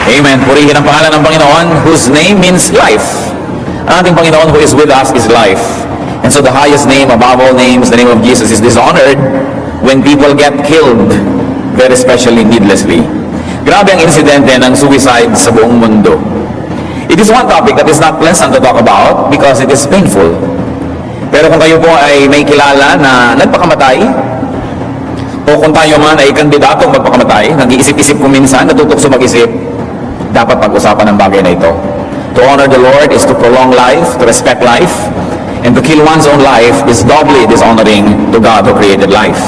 Amen. Purihin ang pangalan ng Panginoon, whose name means life. Ang ating Panginoon who is with us is life. And so the highest name above all names, the name of Jesus, is dishonored when people get killed, very especially needlessly. Grabe ang insidente ng suicide sa buong mundo. It is one topic that is not pleasant to talk about because it is painful. Pero kung kayo po ay may kilala na nagpakamatay, o kung tayo man ay kandidatong magpakamatay, nag-iisip-isip kung minsan, natutokso mag-isip, dapat pag-usapan ang bagay na ito. To honor the Lord is to prolong life, to respect life, and to kill one's own life is doubly dishonoring to God who created life.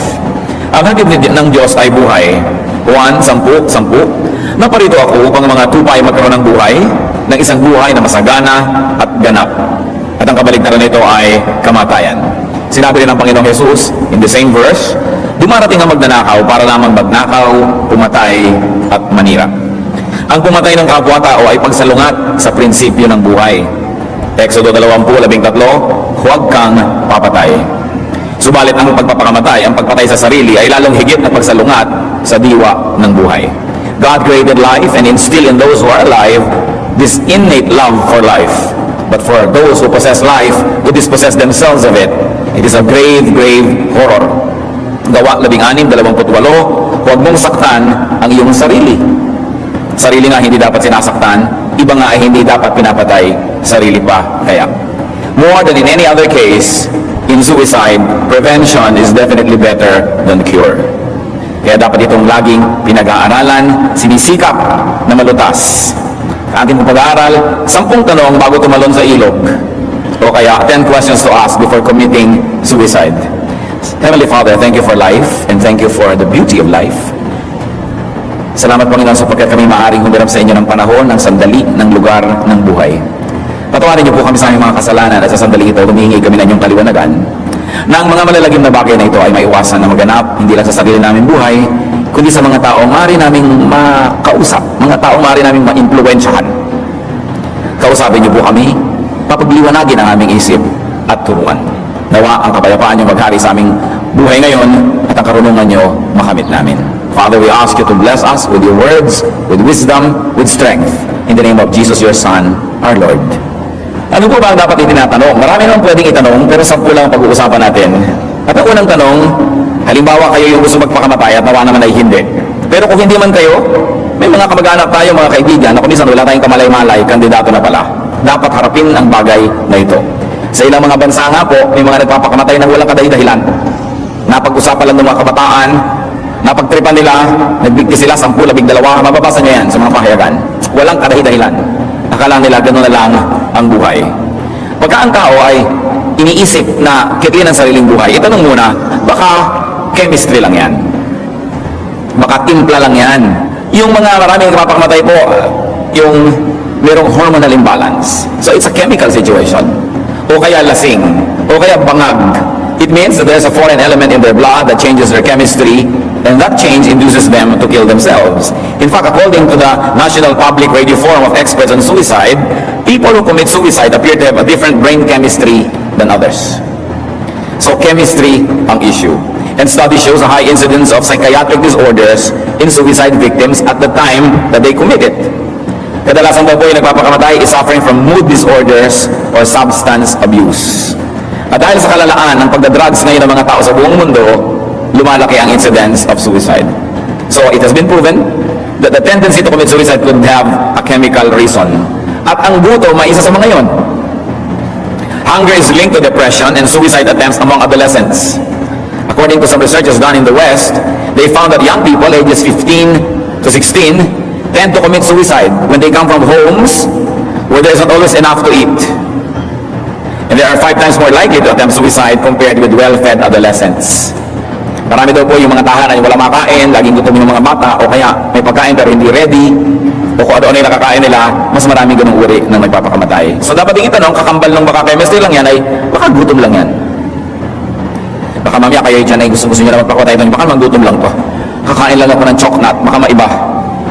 Ang hatid ng Diyos ay buhay. Juan 10:10, naparito ako upang ang mga tupay magkaroon ng buhay, ng isang buhay na masagana at ganap. At ang kabaligtaran nito ay kamatayan. Sinabi rin ng Panginoong Jesus in the same verse, dumarating ang magnanakaw para lamang magnakaw, pumatay at manira. Ang pumatay ng kapwa-tao ay pagsalungat sa prinsipyo ng buhay. Exodo 20:13, huwag kang papatay. Subalit ang pagpapakamatay, ang pagpatay sa sarili ay lalong higit na pagsalungat sa diwa ng buhay. God created life and instilled in those who are alive this innate love for life. But for those who possess life, who dispossess themselves of it, it is a grave, grave horror. Gawa 16:28, huwag mong saktan ang iyong sarili. Sarili nga hindi dapat sinasaktan, iba nga ay hindi dapat pinapatay, sarili pa kaya. More than in any other case, in suicide, prevention is definitely better than cure. Kaya dapat itong laging pinag-aaralan, sinisikap na malutas. Ating pag-aaral, 10 tanong bago tumalon sa ilog. O kaya 10 questions to ask before committing suicide. Heavenly Father, thank you for life and thank you for the beauty of life. Salamat Panginoon sapagkat kami maaaring humirap sa inyo ng panahon, ng sandali, ng lugar, ng buhay. Patawarin niyo po kami sa aming mga kasalanan at sa sandali ito, humihingi kami ng inyong kaliwanagan na ang mga malalagim na bagay na ito ay maiwasan na maganap, hindi lang sa sarili namin buhay, kundi sa mga taong maaari naming makausap, mga taong maaari naming ma-impluwensyahan. Kausapin niyo po kami, papagliwanagin ang aming isip at turuan. Nawa ang kapayapaan niyo maghari sa aming buhay ngayon at ang karunungan niyo makamit namin. Father, we ask you to bless us with your words, with wisdom, with strength. In the name of Jesus, your Son, our Lord. Ano po ba ang dapat itinatanong? Marami naman pwedeng itanong, pero 10 lang ang pag-uusapan natin. At ang unang tanong, halimbawa kayo yung gusto magpakamatay at nawa naman ay hindi. Pero kung hindi man kayo, may mga kamag-anak tayo, mga kaibigan, na kung minsan wala tayong kamalay-malay, kandidato na pala. Dapat harapin ang bagay na ito. Sa ilang mga bansa nga po, may mga nagpapakamatay ng walang kadahi-dahilan. Napag-usapan lang ng mga kabataan, napagtripan nila, nagbigti sila 10, 12, mababasa niyo yan sa mga pahayagan. Walang kadahi-dahilan. Akala nila gano'n na lang ang buhay. Pagka ang tao ay iniisip na kitin ang sariling buhay, itanong muna, baka chemistry lang yan. Baka timpla lang yan. Yung mga maraming napapakamatay po, yung merong hormonal imbalance. So it's a chemical situation. O kaya lasing, o kaya bangag. It means that there's a foreign element in their blood that changes their chemistry, and that change induces them to kill themselves. In fact, according to the National Public Radio Forum of Experts on Suicide, people who commit suicide appear to have a different brain chemistry than others. So chemistry ang issue. And study shows a high incidence of psychiatric disorders in suicide victims at the time that they commit it. Kadalasan daw po yung nagpapakamatay is suffering from mood disorders or substance abuse. At dahil sa kalalaan ng pagdadrugs ngayon ng mga tao sa buong mundo, lumalaki ang incidence of suicide. So it has been proven that the tendency to commit suicide could have a chemical reason. At ang gutom ay isa sa mga yon. Hunger is linked to depression and suicide attempts among adolescents. According to some researches done in the West, they found that young people ages 15 to 16 tend to commit suicide when they come from homes where there is not always enough to eat. And they are 5 times more likely to attempt suicide compared with well-fed adolescents. Marami daw po yung mga tahanan yung wala makain, laging gutom yung mga bata, o kaya may pagkain pero hindi ready, o kung ano yung nakakain nila, mas maraming ganung uri ng nagpapakamatay. So dapat yung itanong, kakambal ng baka chemistry lang yan ay baka gutom lang yan. Baka mamaya kayo dyan ay gusto nyo na magpakamatay ito, baka magutom lang to. Kakain lang ako ng choknat, baka maiba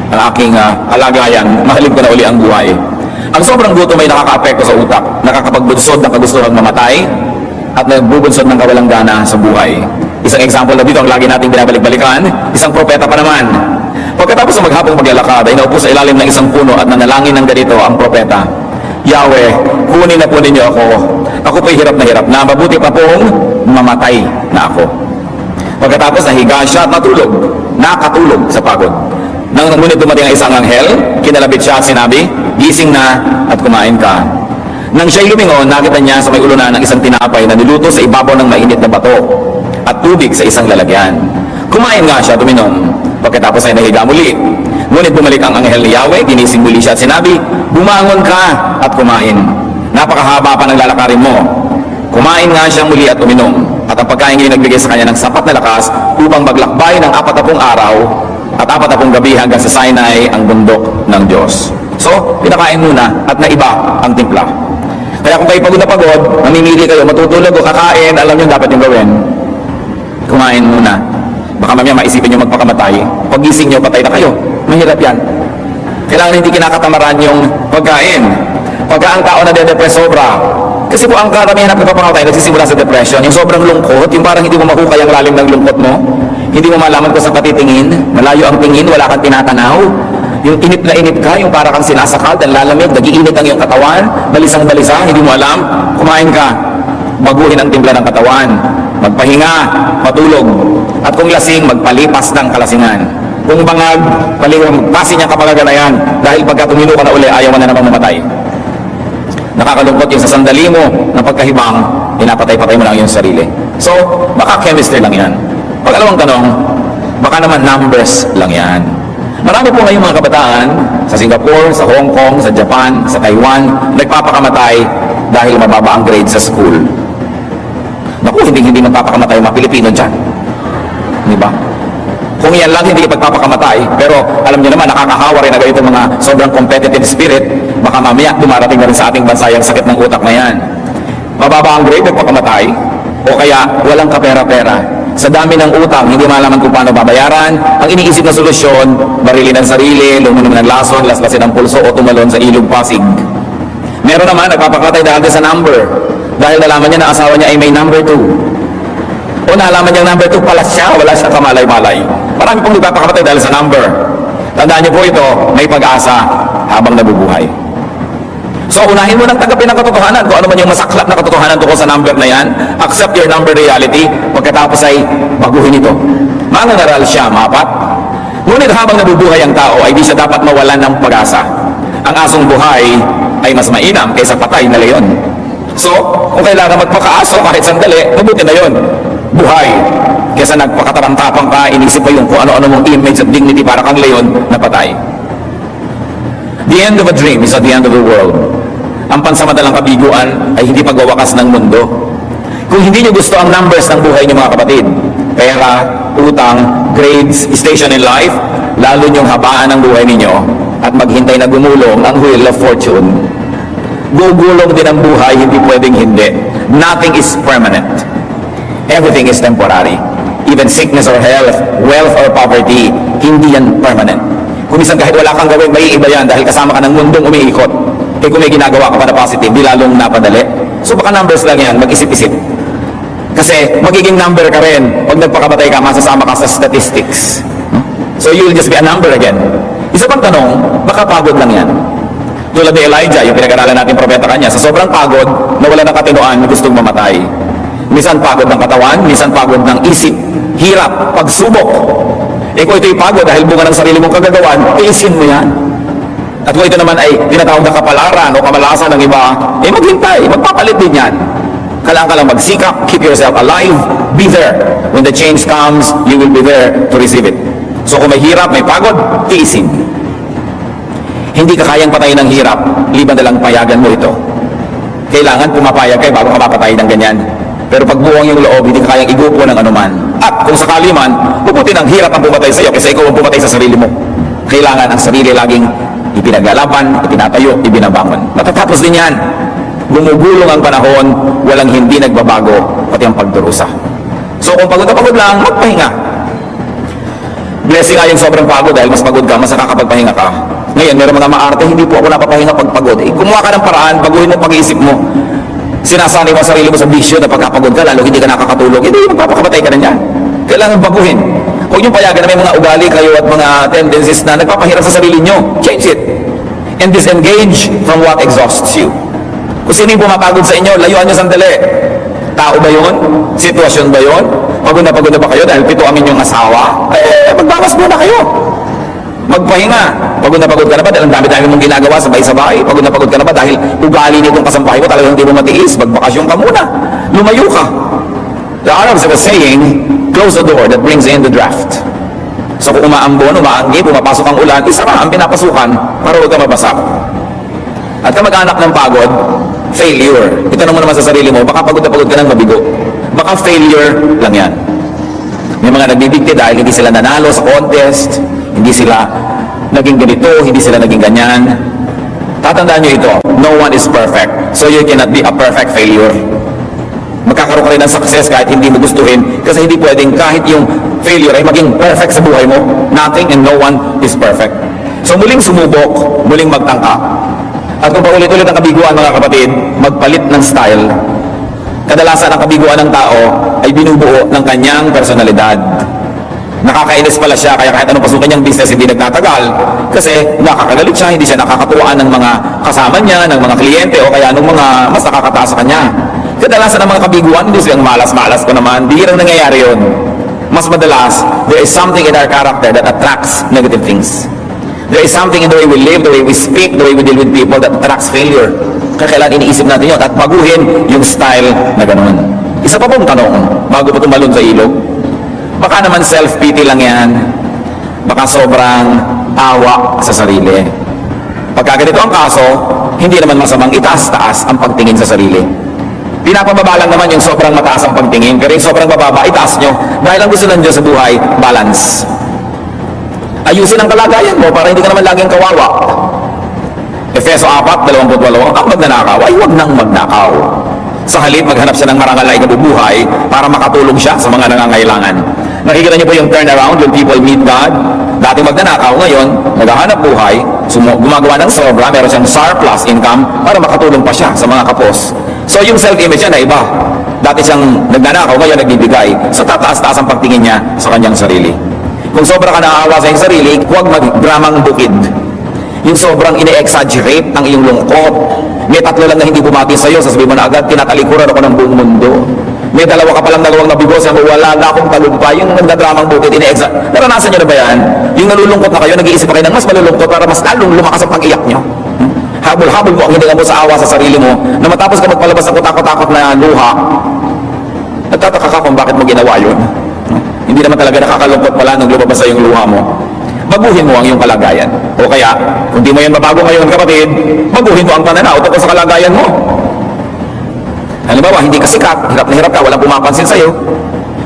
ang aking alagayan, mahalin ko na uli ang buhay. Ang sobrang gutom ay nakaka-apekto sa utak, nakakapagbunsod ng kagustuhang mamatay, at nagbubunsod ng kawalang gana sa buhay. Isang example na dito, ang lagi nating binabalik-balikan, isang propeta pa naman. Pagkatapos ng maghapong maglalakad, ay naupo sa ilalim ng isang puno at nanalangin ng ganito ang propeta, Yahweh, kunin na po ninyo ako. Ako po'y hirap na, mabuti pa pong mamatay na ako. Pagkatapos nahiga siya at nakatulog sa pagod. Nang ngunit dumating ang isang anghel, kinalabit siya at sinabi, gising na at kumain ka. Nang siya'y lumingon, nakita niya sa may ulunan ng isang tinapay na niluto sa ibabaw ng mainit na bato at tubig sa isang lalagyan. Kumain nga siya at uminom. Pagkatapos ay nahiga muli. Ngunit bumalik ang anghel ni Yahweh, ginising muli siya at sinabi, bumangon ka at kumain. Napakahaba pa ng lalakarin mo. Kumain nga siya muli at uminom. At ang pagkain ay nagbigay sa kanya ng sapat na lakas upang maglakbay ng 40 araw at 40 gabi hanggang sa Sinai, ang bundok ng Diyos. So, pinakain muna at naiba ang timpla. Kaya kung kayo pagod na pagod, mamimili kayo, matutulog o kakain, alam nyo dapat yung gawin. Kumain muna. Baka mamaya maisipin nyo magpakamatay. Pag gising nyo, patay na kayo. Mahirap yan. Kailangan hindi kinakatamaran yung pagkain. Pagka ang tao na de-depress sobra. Kasi po ang karamihan ng pagpapangatay nagsisimula sa depression. Yung sobrang lungkot, yung parang hindi mo mahukay ang lalim ng lungkot mo. Hindi mo malaman kung saan ka titingin. Malayo ang tingin, wala kang tinatanaw. Yung inip na inip ka, yung para kang sinasakal, dan lalamig, nagiinit ang iyong katawan, balisang-balisa, hindi mo alam, kumain ka. Baguhin ang timpla ng katawan. Magpahinga, matulog. At kung lasing, magpalipas ng kalasingan. Kung bangag, pasin niya kapagaganayan. Dahil pagka tumino ka na uli, ayaw mo na namang mamatay. Nakakalungkot yung sa sandali mo ng pagkahibang, pinapatay-patay mo lang yung sarili. So, baka chemistry lang yan. Pag-alawang tanong, baka naman numbers lang yan. Marami po ngayong mga kabataan sa Singapore, sa Hong Kong, sa Japan, sa Taiwan, nagpapakamatay dahil mababa ang grade sa school. Naku, hindi magpapakamatay yung mga Pilipino dyan. Di ba? Kung yan lang, hindi ipagpapakamatay. Pero alam niyo naman, nakakahawa rin na ganito mga sobrang competitive spirit. Baka mamaya, dumarating na rin sa ating bansa yung sakit ng utak na yan. Mababa ang grade, nagpakamatay. O kaya, walang kapera-pera. Sa dami ng utang, hindi malaman kung paano babayaran. Ang iniisip na solusyon, barilin ang sarili, lumunin ng lason, laslasin ang pulso, o tumalon sa ilog Pasig. Meron naman, nagpapakatay dahil sa number. Dahil nalaman niya na asawa niya ay may number 2. O nalaman niya number 2 pala siya, wala siya kamalay-malay. Marami pong nagpapakamatay dahil sa number. Tandaan niyo po ito, may pag-asa habang nabubuhay. So, unahin mo nang tanggapin ang katotohanan. Kung ano man yung masaklap na katotohanan tungkol sa number na yan, accept your number reality, pagkatapos ay baguhin ito. Mangangaral siya, mapat. Ngunit habang nabubuhay ang tao, ay di siya dapat mawalan ng pag-asa. Ang asong buhay ay mas mainam kaysa patay na leon. So, kung kailangan magpakaaso kahit sandali, mabuti na yon. Buhay. Kaysa nagpakatarantapang ka, inisip pa yung kung ano-ano mong image at dignity para kang leon na patay. The end of a dream is at the end of the world. Ang pansamantalang kabiguan ay hindi pagwawakas ng mundo. Kung hindi nyo gusto ang numbers ng buhay niyo mga kapatid, pera, utang, grades, station in life, lalo nyong habaan ang buhay ninyo at maghintay na gumulong ang wheel of fortune. Gugulong din ang buhay, hindi pwedeng hindi. Nothing is permanent. Everything is temporary. Even sickness or health, wealth or poverty, hindi yan permanent. Kung minsan kahit wala kang gawin, may iba yan dahil kasama ka ng mundong umiikot. Kaya kung may ginagawa ka pa na positive, di lalong napadali. So baka numbers lang yan, mag-isip-isip. Kasi magiging number ka rin. Pag nagpakamatay ka, masasama ka sa statistics. So you'll just be a number again. Isa pang tanong, baka pagod lang yan. Tulad ni Elijah, yung pinag-aralan natin propeta kanya, sa sobrang pagod, nawala ng katinoan, gustong mamatay. Minsan pagod ng katawan, minsan pagod ng isip, hirap, pagsubok. Kung ito'y pagod dahil bunga ng sarili mong kagagawan, iisin mo yan. At kung ito naman ay tinatawag na kapalaran o kamalasan ng iba, maghintay, magpapalit din yan. Kailangan ka lang magsikap, keep yourself alive, be there. When the change comes, you will be there to receive it. So kung may hirap, may pagod, iisin. Hindi ka kayang patayin ng hirap, liban na lang payagan mo ito. Kailangan pumapayag kayo bago ka mapatay ng ganyan. Pero pag buwang yung loob, hindi ka kayang igupo ng anuman. At kung sakali man, puputi ng hirap ang pumatay sa iyo kasi ikaw ang pumatay sa sarili mo. Kailangan ang sarili laging ipinaglalaban, ipinatayo, ibinabangon. Matatapos din yan. Gumugulong ang panahon, walang hindi nagbabago, pati ang pagdurusa. So kung pagod na pagod lang, magpahinga. Blessing nga yung sobrang pagod dahil mas pagod ka, mas nakakapagpahinga ka. Ngayon, meron mga maarte, hindi po ako napapahinga pag pagod. Kumuha ka ng paraan, baguhin mo pag-iisip mo. Sinasanay mo sarili mo sa bisyo na pagkapagod ka, lalo hindi ka nakakatulog, hindi magpapakamatay ka na niyan. Kailangan baguhin. Huwag niyong payagan na may mga ugali kayo at mga tendencies na nagpapahirap sa sarili niyo. Change it. And disengage from what exhausts you. Kung sino yung pumapagod sa inyo, layuan niyo sandali. Tao ba yun? Sitwasyon ba yun? Pagod na ba kayo dahil pito ang inyong asawa? Magbawas muna kayo. Magpahinga. Pagod na ka na ba dahil ang dami-dami mong ginagawa sabay-sabay? Pagod na ka na ba dahil ugali nitong kasampahay mo talagang hindi mo matiis? Magbakasyon ka muna. Lumayo ka. The Arabs have a saying, close the door that brings in the draft. So kung umaambon, umaanggi, pumapasok ang ulan, isara ang pinapasukan para huwag ka mabasa. At kamag-anak ng pagod, failure. Itanong mo naman sa sarili mo, baka pagod ka ng mabigo. Baka failure lang yan. May mga nagbibigti dahil hindi sila nanalo sa contest, hindi sila naging ganito, hindi sila naging ganyan. Tatandaan nyo ito, no one is perfect. So you cannot be a perfect failure. Magkakaroon ka rin ng success kahit hindi mo gustuhin kasi hindi pwedeng kahit yung failure ay maging perfect sa buhay mo. Nothing and no one is perfect. So muling sumubok, muling magtangka. At kung paulit-ulit ang kabiguan mga kapatid, magpalit ng style. Kadalasan ang kabiguan ng tao ay binubuo ng kanyang personalidad. Nakakainis pala siya kaya kahit anong pasukan niyang business hindi nagtatagal kasi nakakagalit siya, hindi siya nakakatuwaan ng mga kasama niya, ng mga kliyente o kaya ng mga mas nakakataas sa kanya. Kadalasan ang mga kabiguan, hindi silang malas-malas ko naman, di rin nangyayari yun. Mas madalas, there is something in our character that attracts negative things. There is something in the way we live, the way we speak, the way we deal with people that attracts failure. Kaya kailangan iniisip natin yun at baguhin yung style na ganun. Isa pa pong tanong, bago pa tumalon sa ilog, baka naman self-pity lang yan, baka sobrang awa sa sarili. Pagka ganito ang kaso, hindi naman masamang itaas-taas ang pagtingin sa sarili. Pinapababa lang naman yung sobrang mataas ang pagtingin, pero yung sobrang bababa, itaas nyo. Dahil ang gusto lang dyan sa buhay, balance. Ayusin ang kalagayan mo para hindi ka naman laging kawawa. Efeso 4:28, ang magnanakaw ay huwag nang magnakaw. Sa halip, maghanap siya ng marangal na ikabubuhay para makatulong siya sa mga nangangailangan. Nakikita niyo po yung turnaround when people meet God. Dating magnanakaw, ngayon, naghahanap buhay, gumagawa ng sobra, meron siyang surplus income para makatulong pa siya sa mga kapos. So yung self-image niya na iba. Dati siyang nagnanakaw, ngayon nagbibigay. So tataas-taas ang pagtingin niya sa kanyang sarili. Kung sobra ka naaawa sa iyong sarili, huwag magdramang bukid. Yung sobrang ine-exaggerate ang iyong lungkot. May 3 lang na hindi bumati sa'yo, sasabihin mo na agad, tinatalikuran ako ng buong mundo. May 2 ka palang nagawang nabigo, sabi mo, wala na akong talumpay. Yung nagdadramang bukid, ine-exaggerate. Naranasan nyo na ba yan? Yung nalulungkot na kayo, nag-iisip pa kayo ng mas malulungkot para mas lalong lumakas ang pag-iyak nyo. Habol-habol mo ang hininga mo sa awa sa sarili mo, na matapos ka magpalabas ng kutakot-takot na luha, nagtataka ka kung bakit mo ginawa yun. Hindi naman talaga nakakalungkot pala nung lumabas sa iyong luha mo. Baguhin mo ang iyong kalagayan. O kaya, kung di mo yan mabago ngayon kapatid, baguhin mo ang pananaw tungkol sa kalagayan mo. Halimbawa, hindi ka sikat, hirap na hirap ka, walang pumapansin sa'yo.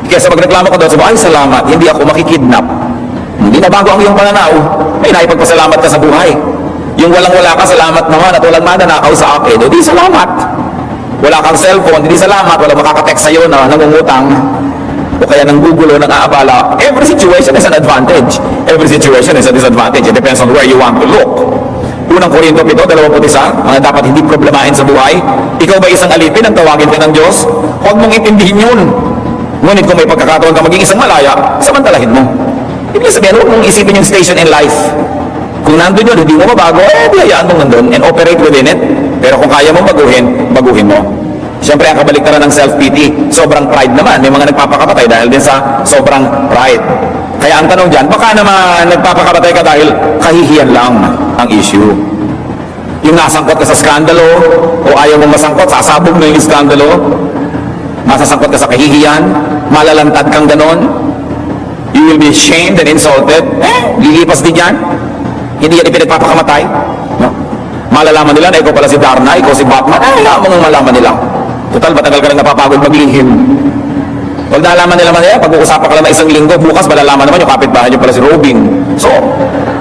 Kaya sa magreklamo ka doon, sabi, ay salamat, hindi ako makikidnap. Hindi na bago ang iyong pananaw. May naipagpasalamat ka sa buhay. Yung walang-wala ka, salamat naman at walang mananakaw sa akin, o di salamat. Wala kang cellphone, hindi salamat, walang makakatext sa'yo na nangungutang. O kaya nanggugulo, nang-aabala. Every situation is an advantage. Every situation is a disadvantage. It depends on where you want to look. Unang Korinto 7:21, mga dapat hindi problemahin sa buhay. Ikaw ba isang alipin ang tawagin ka ng Diyos? Huwag mong intindihin yun. Ngunit kung may pagkakataon ka maging isang malaya, samantalahin mo. Ibig sabihin, huwag mong isipin yung station in life. Kung nandun yun, hindi mo mabago, hayaan mong nandun and operate within it. Pero kung kaya mong baguhin mo. Siyempre, ang kabaliktaran ng self-pity, sobrang pride naman. May mga nagpapakapatay dahil din sa sobrang pride. Kaya ang tanong dyan, baka naman nagpapakapatay ka dahil kahihiyan lang ang issue. Yung nasangkot ka sa skandalo, o ayaw mong masangkot, sasabog mo yung skandalo, masasangkot ka sa kahihiyan, malalantad kang ganon, you will be shamed and insulted, lilipas din yan. Hindi yan ipinagpapakamatay. No? Malalaman nila na ikaw pala si Darna, ikaw si Batman, lamang ang malaman nila. Total, matagal ka lang napapagod maglihim. Huwag nalaman nila man yan, pag-uusapan ka lang na 1 linggo, bukas malalaman naman yung kapitbahay niyo pala si Robin. So,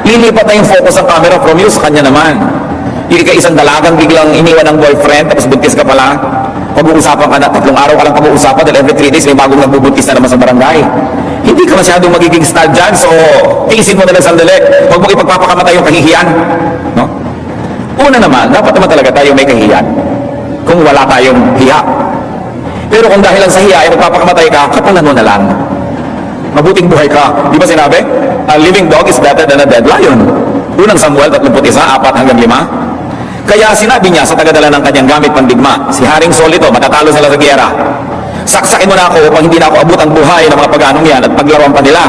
lilipat na yung focus ng camera from you sa kanya naman. Hindi ka isang dalagang biglang iniwan ng boyfriend, tapos buntis ka pala. Pag-uusapan ka na, 3 araw ka lang pag-uusapan, dahil every 3 days may bagong nagbubuntis na naman sa barangay. Hindi ka masyadong magiging star dyan, so tiisin mo na lang sandali. Huwag mo ipagpapakamatay yung kahihiyan. No? Una naman, dapat naman talaga tayo may kahihiyan. Kung wala tayong hiya. Pero kung dahil lang sa hiya ay magpapakamatay ka, kapalan mo na lang. Mabuting buhay ka. Di ba sinabi? A living dog is better than a dead lion. Unang Samuel 31, 4-5. Kaya sinabi niya sa tagadala ng kanyang gamit pandigma, si Haring Saul ito, matatalo sila sa giyera. Saksakin mo na ako upang hindi na ako abot ang buhay ng mga paganong yan at paglaruan pa nila.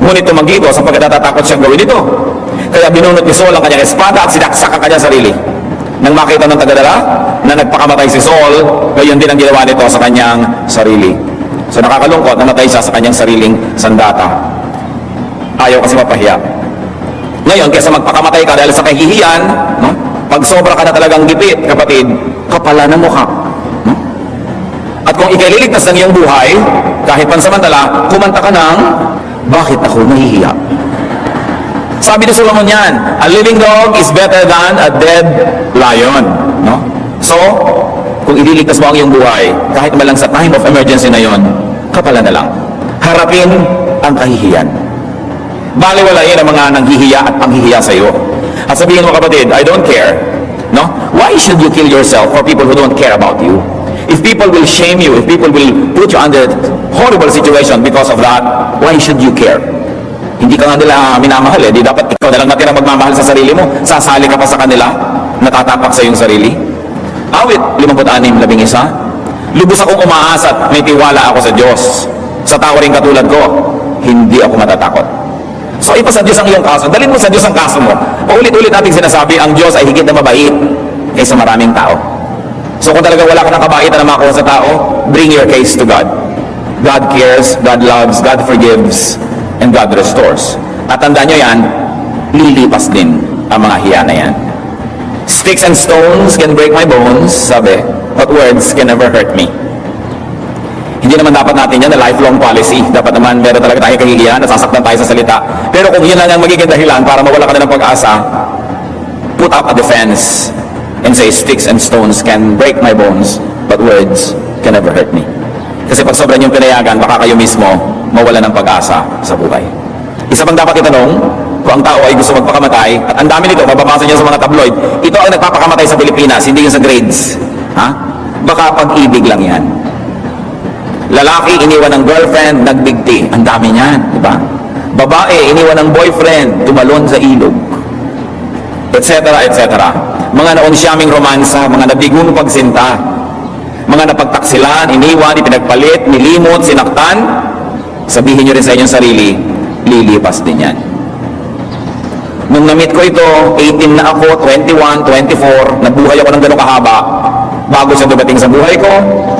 Ngunit tumanggi ito sapagkat natatakot siyang gawin ito. Kaya binunot ni Saul ang kanyang espada at sinaksak ang kanyang sarili. Nang makita ng tagadala na nagpakamatay si Saul, gayon din ang ginawa nito sa kanyang sarili. So nakakalungkot, namatay siya sa kanyang sariling sandata. Ayaw kasi mapahiya. Ngayon, kaysa magpakamatay ka dahil sa kahihiyan, no? Pag sobra ka na talagang gipit, kapatid, kapala ng mukha. No? At kung ikaliligtas ng iyong buhay, kahit pansamantala, kumanta ka ng, bakit ako nahihiya? Sabi ni Solomon yan, a living dog is better than a dead lion. No? So, kung ililigtas mo ang iyong buhay, kahit malang sa time of emergency na yon, kapala na lang. Harapin ang kahihiyan. Baliwalain ang mga nanghihiya at panghihiya sa iyo. At sabihin mo, kapatid, I don't care. No? Why should you kill yourself for people who don't care about you? If people will shame you, if people will put you under horrible situation because of that, why should you care? Hindi ka nga nila minamahal eh. Di dapat ikaw na lang natira magmamahal sa sarili mo. Sasali ka pa sa kanila, natatapak sa iyong sarili. Awit 56:11. Lubos akong umaasa at may tiwala ako sa Diyos. Sa tao rin katulad ko, hindi ako matatakot. So ipasa Diyos ang iyong kaso. Dalhin mo sa Diyos ang kaso mo. Paulit-ulit natin sinasabi, ang Diyos ay higit na mabait kaysa maraming tao. So kung talaga wala ka ng kabaitan na makuha sa tao, bring your case to God. God cares, God loves, God forgives, and God restores. At tandaan nyo yan, lilipas din ang mga hiya na yan. Sticks and stones can break my bones, sabi, but words can never hurt me. Hindi naman dapat natin yan na lifelong policy. Dapat naman meron talaga tayong kahihiyan, nasasaktan tayo sa salita. Pero kung yun lang ang magiging dahilan para mawala ka na ng pag-asa, put up a defense and say, sticks and stones can break my bones, but words can never hurt me. Kasi pag sobrang yung pinayagan, baka kayo mismo mawala ng pag-asa sa buhay. Isa pang dapat itanong, kung ang tao ay gusto magpakamatay, at ang dami nito, mababasa niyo sa mga tabloid, ito ang nagpapakamatay sa Pilipinas, hindi yung sa grades. Ha? Baka pag-ibig lang yan. Lalaki, iniwan ng girlfriend, nagbigti. Ang dami niyan, di ba? Babae, iniwan ng boyfriend, tumalon sa ilog. Etc. etc. Mga naunsyaming romansa, mga nabigong pagsinta, mga napagtaksilan, iniwan, ipinagpalit, nilimot, sinaktan, sabihin nyo rin sa inyong sarili, lilipas din yan. Nung na-meet ko ito, 18 na ako, 21, 24, nabuhay ako ng gano'ng kahaba, bago siya dumating sa buhay ko,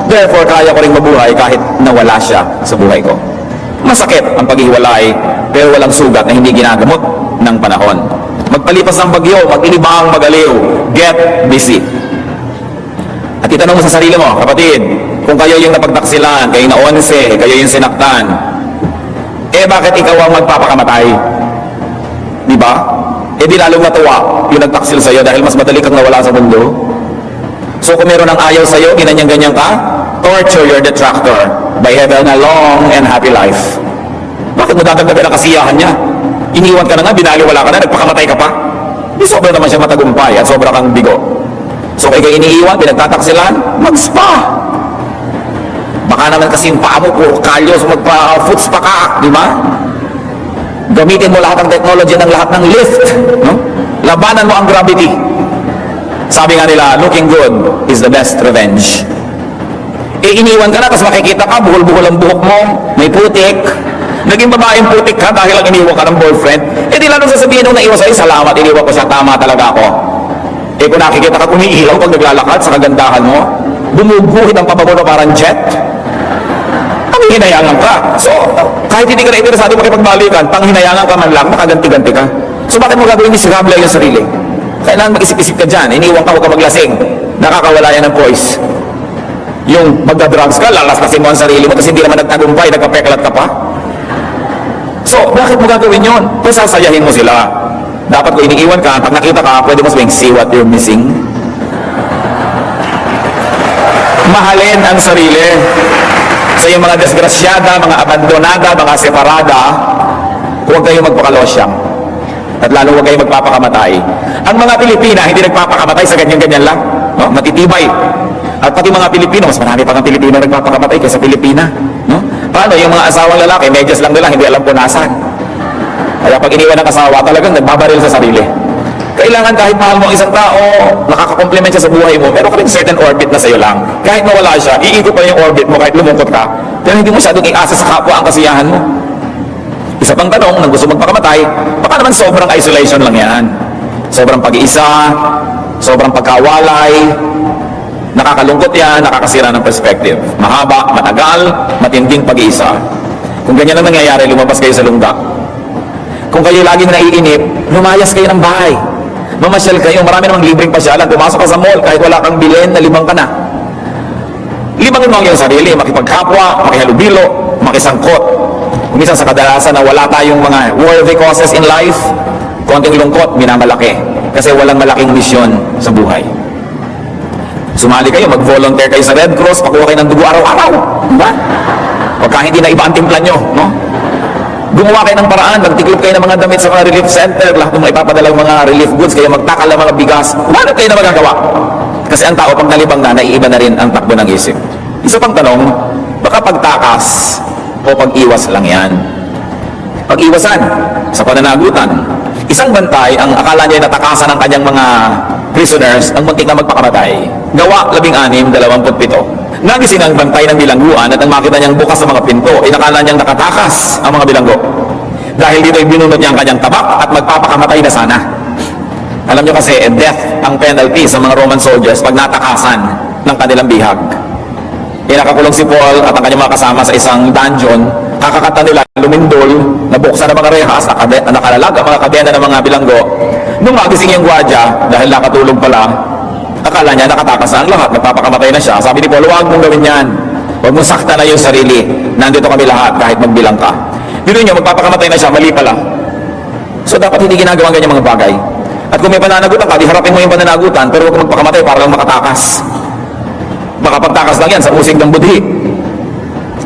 therefore kaya ko rin mabuhay kahit nawala siya sa buhay ko. Masakit ang paghiwalay, pero walang sugat na hindi ginagamot ng panahon. Magpalipas ng bagyo, mag-inibang magaliw, get busy. At itanong mo sa sarili mo, kapatid, kung kayo yung napagtaksilan, kayo na 11, kayo yung sinaktan, bakit ikaw ang magpapakamatay? Di ba? Di lalong natuwa yung nagtaksil sa'yo dahil mas madali kang nawala sa mundo. So kung meron ng ayaw sa'yo, ginanyang-ganyan ka, torture your detractor by having a long and happy life. Bakit mo dadagdagan ang kasiyahan niya? Iniwan ka na nga, binaliwala ka na, nagpakamatay ka pa. Di sobra naman siya matagumpay at sobra kang bigo. So kaya iniiwan, pinagtataksilan, mag-spa. Baka naman kasi yung paa mo, puro kalyos, magpa-foot spa ka, di ba? Gamitin mo lahat ng technology ng lahat ng lift. No? Labanan mo ang gravity. Sabi nga nila, looking good is the best revenge. Iniwan ka na, tapos makikita ka, buhol-buhol ang buhok mo, may putik. Naging babaeng putik ka dahil lang iniwan ka ng boyfriend. Di lalo sasabihin nung naiwan sa'yo, salamat, iniwan ko siya, tama talaga ako. Kung nakikita ka kumiilaw pag naglalakad sa kagandahan mo, bumubuhit ang papabono parang jet, hinayangan ka. So, kahit hindi ka na interesado makipagbalikan, pang hinayangan ka man lang, makaganti-ganti ka. So, bakit mo gagawin miserable yung sarili? Kailangan mag-isip-isip ka dyan. Iniwan ka, huwag ka maglasing. Nakakawala yan ng voice. Yung magda-drugs ka, lalaslasin mo ang sarili mo, kasi hindi naman nagtagumpay, nagkapeklat ka pa. So, bakit mo gagawin yun? Kung sasayahin mo sila. Dapat kung iniiwan ka, pag nakita ka, pwede mo sabihin, see what you're missing? Mahalin ang sarili. So yung mga desgrasyada, mga abandonada, mga separada, huwag kayong magpakalosyang. At lalo huwag kayong magpapakamatay. Ang mga Pilipina, hindi nagpapakamatay sa ganyan-ganyan lang. No? Matitibay. At pati mga Pilipino, mas marami pa ng Pilipino nagpapakamatay kaysa Pilipina. No? Paano yung mga asawang lalaki, medyas lang nila, hindi alam punasan. Kaya pag iniwan ng asawa, talagang nagbabaril sa sarili. Kailangan kahit mahal mo ang isang tao, nakaka-complement siya sa buhay mo, pero kung certain orbit na sa'yo lang, kahit mawala siya, iikot pa yung orbit mo kahit lumungkot ka, pero hindi mo masyadong iasa sa kapwa ang kasiyahan mo. Isa pang tanong, nang gusto magpakamatay, baka naman sobrang isolation lang yan. Sobrang pag-iisa, sobrang pagkawalay, nakakalungkot yan, nakakasira ng perspective. Mahaba, matagal, matinding pag-iisa. Kung ganyan ang nangyayari, lumabas kayo sa lungga. Kung kayo laging naiinip, lumayas kayo ng bahay. Mamasyal kayo, marami namang libreng pasyalan. Pumasok ka sa mall, kahit wala kang bilhin, nalimang ka na. Limangin mo ang iyong sarili, makipagkapwa, makihalubilo, makisangkot. Minsan sa kadalasan na wala tayong mga worthy causes in life, konting lungkot, minamalaki. Kasi walang malaking misyon sa buhay. Sumali kayo, mag-volunteer kayo sa Red Cross, pakuha kayo ng dugo araw-araw. Diba? Pagka hindi na iba ang timpla nyo, no? Gumawa kayo ng paraan, magtiklop kayo ng mga damit sa mga relief center, lahat ng ipapadala mga relief goods, kayo magtakal ng mga bigas, wala kayo na magagawa. Kasi ang tao pag nalibang na, naiiba na rin ang takbo ng isip. Isa pang tanong, baka pagtakas o pag-iwas lang yan? Pag-iwasan sa pananagutan. Isang bantay, ang akala niya natakasan ng kanyang mga prisoners, ang muntik na magpakamatay. Gawa 16:27. Nagising ang bantay ng bilangguan at ang makita niyang bukas sa mga pinto, inakala niyang nakatakas ang mga bilanggo. Dahil dito ay binunot niya ang kanyang tabak at magpapakamatay na sana. Alam niyo kasi, death ang penalty sa mga Roman soldiers pag natakasan ng kanilang bihag. Nakakulong si Paul at ang kanyang mga kasama sa isang dungeon, kakakata nila, lumindol, nabuksan ang mga rehas, nakalalag ang mga kadena ng mga bilanggo. Nung magising yung gwardiya, dahil nakatulog pala, akala niya nakatakas na ang lahat, nagpapakamatay na siya. Sabi ni Paul, huwag mong gawin yan. Huwag mong sakta na yung sarili. Nandito kami lahat kahit magbilang ka. Dito niyo, magpapakamatay na siya, mali pala. So dapat hindi ginagawa ganyan mga bagay. At kung may pananagutan ka, di harapin mo yung pananagutan, pero huwag magpakamatay para lang makatakas. Baka pagtakas lang yan sa usig ng budhi.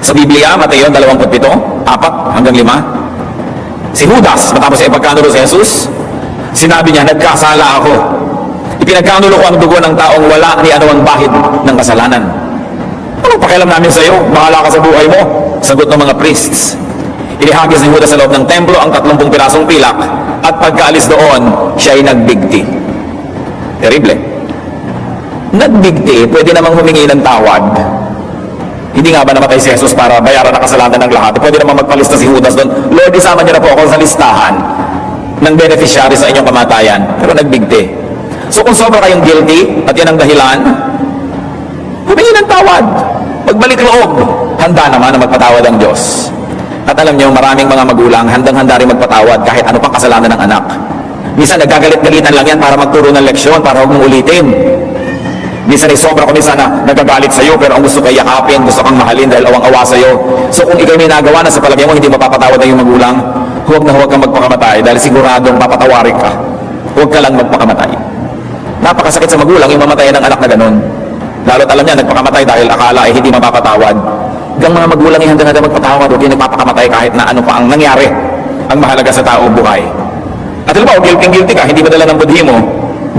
Sa Biblia, Mateo 27, 4-5. Si Judas, matapos ay pagkanulo si Jesus, sinabi niya, nagkasala ako. Ipinagkanulo ko ang dugo ng taong wala ni anumang bahid ng kasalanan. Anong pakialam namin sa iyo? Bahala ka sa buhay mo. Sagot ng mga priests. Inihagis ni Judas sa loob ng templo ang 30 pirasong pilak at pagkaalis doon, siya ay nagbigti. Terrible. Nagbigti, pwede namang humingi ng tawad. Hindi nga ba namatay si Jesus para bayaran ang kasalanan ng lahat? Pwede namang magpalista si Judas doon, Lord, isama niyo na po ako sa listahan ng beneficiary sa inyong kamatayan. Pero nagbigti. So kung sobra kayong guilty at yan ang dahilan, humingi ng tawad. Magbalik loob. Handa naman na magpatawad ang Diyos. At alam niyo, maraming mga magulang handang-handa rin magpatawad kahit ano pang kasalanan ng anak. Minsan nagagalit-galitan lang yan para magturo ng leksyon, para huwag mong ulitin. Minsan ay sobra ko minsan na nagagalit sa'yo pero ang gusto kay yakapin, gusto kang mahalin dahil awang-awa sa'yo. So kung ikaw may nagawa na sa palagay mo hindi mapapatawad ng iyong magulang, huwag na huwag kang magpakamatay dahil siguradong papatawarin ka. Huwag ka lang magpakamatay. Napakasakit sa magulang yung mamatay ng anak na ganun. Lalo't alam niya, nagpakamatay dahil akala ay hindi mapapatawad. Hanggang mga magulang ay handa magpatawad, huwag yung nagpapakamatay kahit na ano pa ang nangyari. Ang mahalaga sa tao buhay. At alam mo, guilty ka, hindi madala ng budhi mo,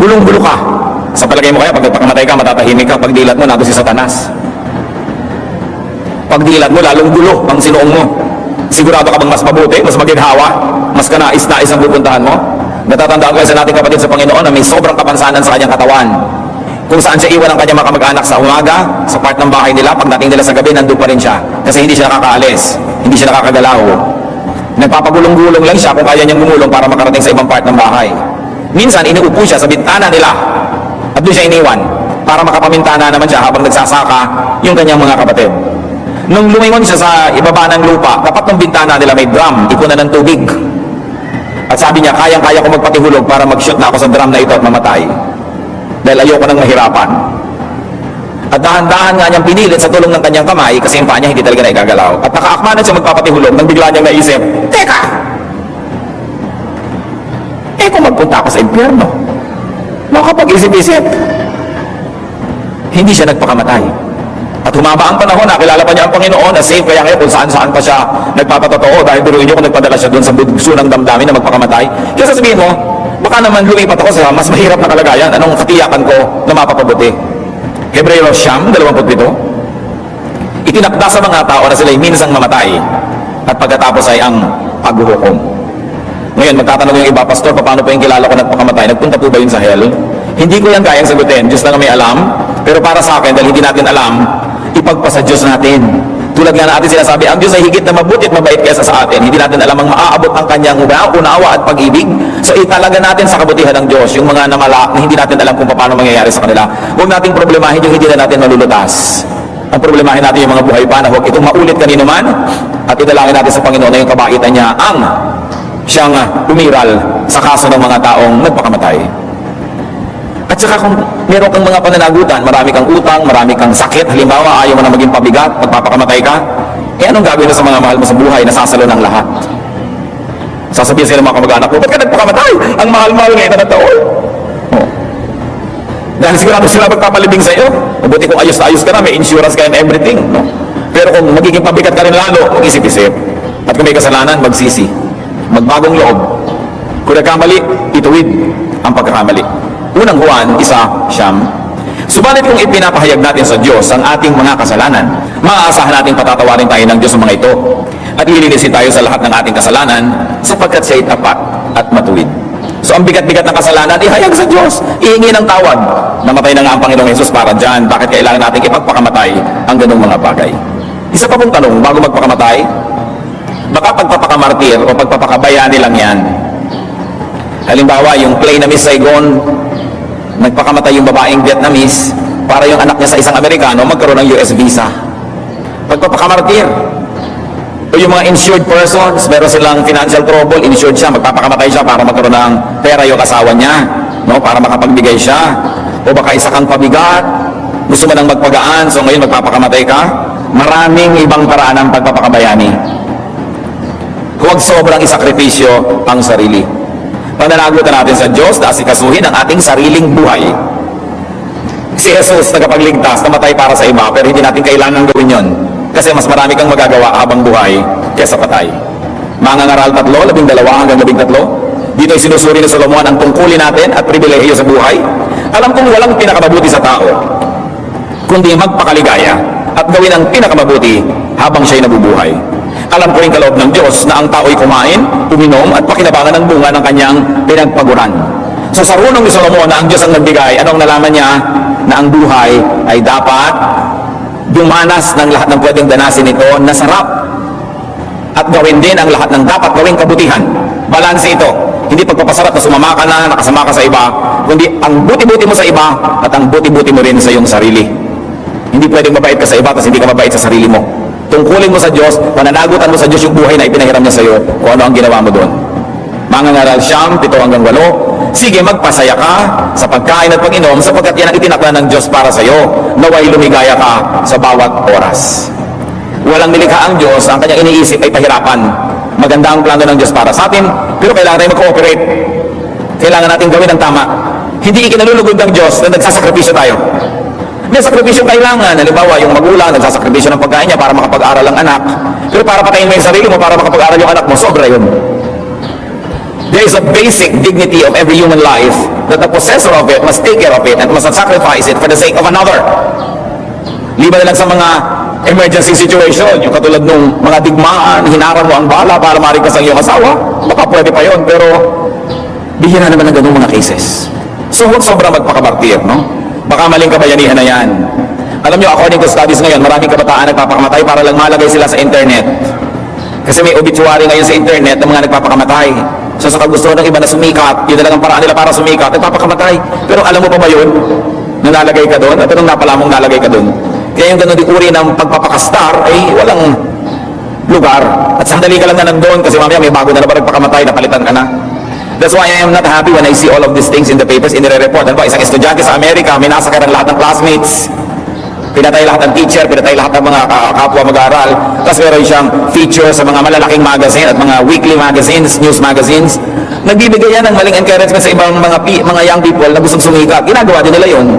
bulong-bulo ka. Sa palagay mo kaya, pag nagpakamatay ka, matatahimik ka, pag dilat mo, nado si Satanas. Pag dilat mo, lalong gulo ang sinuong mo. Sigurado ka bang mas mabuti, mas maginhawa, mas kanais-nais ang pupuntahan mo? Natatandaan ko sa nating kapatid sa Panginoon na may sobrang kapansanan sa kanyang katawan. Kung saan siya iwan ang kanyang mga kamag-anak sa umaga, sa part ng bahay nila, pagdating nila sa gabi, nandun pa rin siya. Kasi hindi siya nakakaalis, hindi siya nakakagalaw. Nagpapagulong-gulong lang siya kung kaya niyang gumulong para makarating sa ibang part ng bahay. Minsan, inuupo siya sa bintana nila at doon siya iniwan para makapamintana naman siya habang nagsasaka yung kanyang mga kapatid. Nung lumingon siya sa ibaba ng lupa, tapat ng bintana nila may drum, ipunan ng tubig. At sabi niya, kayang-kaya ko magpatihulog para mag-shoot na ako sa drum na ito at mamatay. Dahil ayoko nang mahirapan. At dahan-dahan nga niyang pinilit sa tulong ng kanyang kamay kasi yung paa niya hindi talaga na igagalaw. At nakaakmanan siya magpapatihulog nang bigla niyang naisip, teka! Kung magpunta ako sa impyerno, makapag-isip-isip. Hindi siya nagpakamatay. At humaba ang panahon, nakilala pa niya ang Panginoon na safe, kaya ngayon kung saan-saan pa siya nagpapatotoo dahil biruin niyo kung nagpadala siya doon sa bugso ng damdamin na magpakamatay. Kaya sasabihin mo, baka naman lumipat ako sa mas mahirap na kalagayan, anong katiyakan ko na mapapabuti? Hebreo 9:27. Itinakda sa mga tao na sila'y minsang mamatay at pagkatapos ay ang paghuhukom. Ngayon, magtatanong yung iba, Pastor, paano pa yung kilala ko nagpakamatay? Nagpunta po ba yun sa hell? Hindi ko yan kayang sagutin. Diyos lang ang may alam. Pero para sa akin, dahil hindi natin alam, ipagpasa Diyos natin. Tulad nga natin sinasabi, ang Diyos ay higit na mabuti at mabait kaysa sa atin. Hindi natin alam ang maaabot ang kanyang unawa at pag-ibig. So italaga natin sa kabutihan ng Diyos yung mga namala na hindi natin alam kung paano mangyayari sa kanila. Huwag nating problemahin yung hindi na natin malulutas. Ang problemahin natin yung mga buhay pa na huwag itong maulit kanino man at idalangin natin sa Panginoon na yung kabaitan niya ang siyang umiral sa kaso ng mga taong nagpakamatay. At saka kung meron kang mga pananagutan, marami kang utang, marami kang sakit, halimbawa ayaw mo na maging pabigat, magpapakamatay ka, anong gagawin mo sa mga mahal mo sa buhay na sasalo ng lahat? Sasabihin sila mga kamag-anak mo, ba't ka nagpakamatay? Ang mahal-mahal ngayon na taon. Dahil sigurado sila magpapalibing sa iyo. Mabuti kung ayos na ayos ka na, may insurance ka and everything. No? Pero kung magiging pabigat ka rin lalo, mag-isip-isip. At kung may kasalanan, magsisi. Magbagong loob. Kung nagkamali, ituwid ang pagkakamali. Unang Juan, 1:9. Subalit kung ipinapahayag natin sa Diyos ang ating mga kasalanan, maaasahan nating patatawarin tayo ng Diyos sa mga ito at lilinisin tayo sa lahat ng ating kasalanan sapagkat siya'y tapat at matuwid. So ang bigat-bigat ng kasalanan, ihayag sa Diyos, ihingi ng tawad. Namatay na nga ang Panginoong Jesus para dyan. Bakit kailangan natin ipagpakamatay ang ganung mga bagay? Isa pa pong tanong, bago magpakamatay, baka pagpapakamartir o pagpapakabayani lang yan. Halimbawa, yung plane na Miss Saigon, nagpakamatay yung babaeng Vietnamese para yung anak niya sa isang Amerikano magkaroon ng US visa. Pagpapakamartir. O yung mga insured persons, meron silang financial trouble, insured siya, magpapakamatay siya para magkaroon ng pera yung asawa niya, no? Para makapagbigay siya. O baka isa kang pabigat, gusto mo nang magpagaan, so ngayon magpapakamatay ka. Maraming ibang paraan ng pagpapakabayani. Huwag sobrang isakripisyo ang sarili. Pananagutan natin sa Diyos na asikasuhin ang ating sariling buhay. Si Jesus nagpagligtas, namatay para sa iba, pero hindi natin kailangan gawin yon. Kasi mas marami kang magagawa habang buhay kaysa patay. Mangangaral 3, 12 hanggang 13. Dito ay sinusuri ni Solomon ang tungkulin natin at pribilehiyo sa buhay. Alam kong walang pinakamabuti sa tao, kundi magpakaligaya at gawin ang pinakamabuti habang siya'y nabubuhay. Alam ko rin kaloob ng Diyos na ang tao'y kumain, uminom at pakinabangan ng bunga ng kanyang pinagpaguran. So sa runong ni Solomon na ang Diyos ang nagbigay, anong nalaman niya? Na ang buhay ay dapat dumanas ng lahat ng pwedeng danasin nito na sarap at gawin din ang lahat ng dapat gawing kabutihan. Balanse ito. Hindi pagpapasarap na sumama ka na, nakasama ka sa iba, kundi ang buti-buti mo sa iba at ang buti-buti mo rin sa iyong sarili. Hindi pwedeng mabait ka sa iba at hindi ka mabait sa sarili mo. Tungkulin mo sa Diyos, pananagutan mo sa Diyos yung buhay na ipinahiram niya sa iyo kung ano ang ginawa mo doon. Mangangaral 7 hanggang 8. Sige, magpasaya ka sa pagkain at pag-inom sapagkat yan ang itinakda ng Diyos para sa iyo. Naway lumigaya ka sa bawat oras. Walang nilikha ang Diyos, ang kanyang iniisip ay pahirapan. Maganda ang plano ng Diyos para sa atin, pero kailangan tayo mag-cooperate. Kailangan natin gawin ang tama. Hindi ikinalulugod ng Diyos na nagsasakripisyo tayo. May sakripisyo kailangan. Halimbawa, yung magulang nagsasakripisyo ng pagkain niya para makapag-aral ang anak. Pero para patayin mo yung sarili mo para makapag-aral yung anak mo, sobra yun. There is a basic dignity of every human life that the possessor of it must take care of it and must sacrifice it for the sake of another. Liban na lang sa mga emergency situation, yung katulad nung mga digmaan, hinarang mo ang bala para marigtas ang iyong asawa, baka pwede pa yun, pero bihira naman ng ganung mga cases. So huwag sobrang magpakamartir, no? Baka maling kabayanihan na yan. Alam nyo, according to studies ngayon, maraming kabataan nagpapakamatay para lang malagay sila sa internet. Kasi may obituary ngayon sa internet ng mga nagpapakamatay. So sa kagustuhan ng iba na sumikat, yun na lang ang paraan nila para sumikat, nagpapakamatay. Pero alam mo pa ba yun? Nalalagay ka doon? At anong napala mong nalagay ka doon? Kaya yung ganun di uri ng pagpapakastar ay walang lugar. At sandali ka lang na nandun kasi mamaya may bago na naman nagpakamatay, napalitan ka na. That's why I am not happy when I see all of these things in the papers, inire-report. Ano ba, isang estudyante sa Amerika, may nasakar ang lahat ng classmates. Pinatay lahat ng teacher, pinatay lahat ng mga kapwa mag-aaral. Tapos meron siyang feature sa mga malalaking magazine at mga weekly magazines, news magazines. Nagbibigay yan ng maling encouragement sa ibang mga young people na gustong sumikat. Ginagawa din nila yun.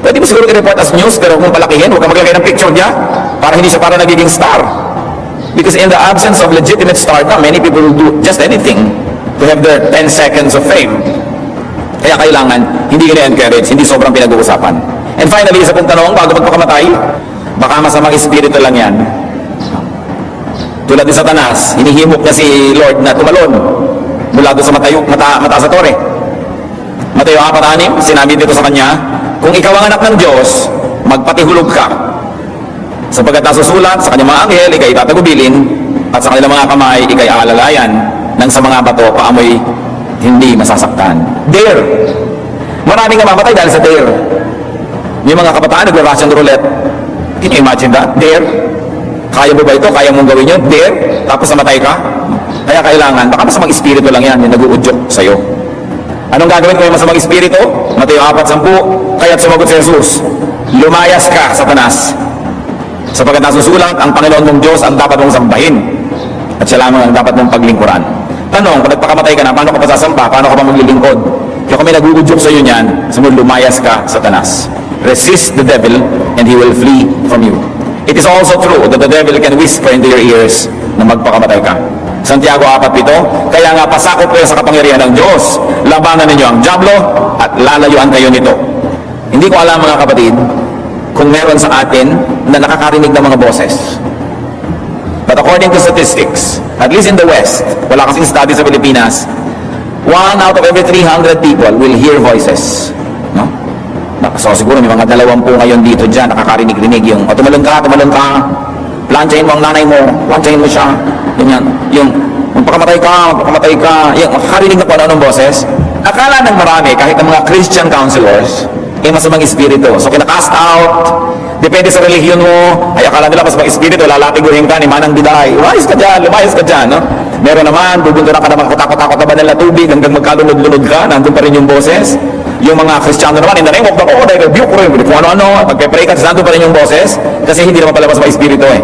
Pwede mo siguro i-report as news, pero kung palakihin, huwag kang maglagay ng picture niya para hindi siya para nagiging star. Because in the absence of legitimate stardom, many people will do just anything to have their 10 seconds of fame. Kaya kailangan, hindi ka na-encourage, hindi sobrang pinag-uusapan. And finally, isa pong tanong, bago magpakamatay, Baka masamang espiritu lang yan. Tulad ni Satanas, hinihimok niya si Lord na tumalon mula doon sa mataas sa tore. Mateo 4:6, sinabi dito sa kanya, kung ikaw ang anak ng Diyos, magpatihulog ka. Sapagkat nasusulat sa kanyang mga anghel, ikay tatagubilin, at sa kanilang mga kamay, ikay aalalayan, nang sa mga bato, paamoy hindi masasaktan. Dare! Maraming namamatay dahil sa dare. Yung mga kabataan, nagla-Russian roulette. Can you imagine that? Dare? Kaya mo ba ito? Kaya mong gawin yun? Dare? Tapos namatay ka? Kaya kailangan, baka masamang espiritu lang yan, yung nag-uudyok sa'yo. Anong gagawin ko yung masamang espiritu? Mateo 4:10, kaya't sumagot si Jesus, lumayas ka, Satanas. Sapagkat nasusulat, ang Panginoon mong Diyos ang dapat mong sambahin. At siya lamang ang dapat mong paglingkuran. Tanong, kung nagpakamatay ka na, paano ka pa sasamba? Paano ka pa maglilingkod? Kaya kung may nag-uudyok sa'yo niyan, sumunod, lumayas ka, Satanas. Resist the devil, and he will flee from you. It is also true that the devil can whisper into your ears na magpakamatay ka. Santiago 4:7, kaya nga pasakop kayo sa kapangyarihan ng Diyos. Labanan ninyo ang dyablo at lalayuan kayo nito. Hindi ko alam mga kapatid kung meron sa atin na nakakarinig ng mga boses. But according to statistics, at least in the West, wala kasing study sa Pilipinas, 1 out of every 300 people will hear voices. No? So siguro may mga 20 ngayon dito dyan, nakakarinig-rinig yung, tumalon ka, planchahin mo ang nanay mo, planchahin mo siya, ganyan, yung, magpakamatay ka, yung makakarinig na kung ano-anong boses. Akala ng marami, kahit ng mga Christian counselors, masamang espiritu. So kinakast out, depende sa relihiyon mo, ay akala nila masamang espiritu, lalatiguhin ka ni Manang Biday, lumayas ka dyan, no? Meron naman, bubunduran ka naman, kutakot-takot na ba nila tubig, hanggang magkalunod-lunod ka, nandun pa rin yung boses. Yung mga Kristiyano naman, in the name of the Lord, I rebuke rin, kung ano-ano, magpe-pray ka, nandun pa rin yung boses, kasi hindi naman pala masamang espiritu eh.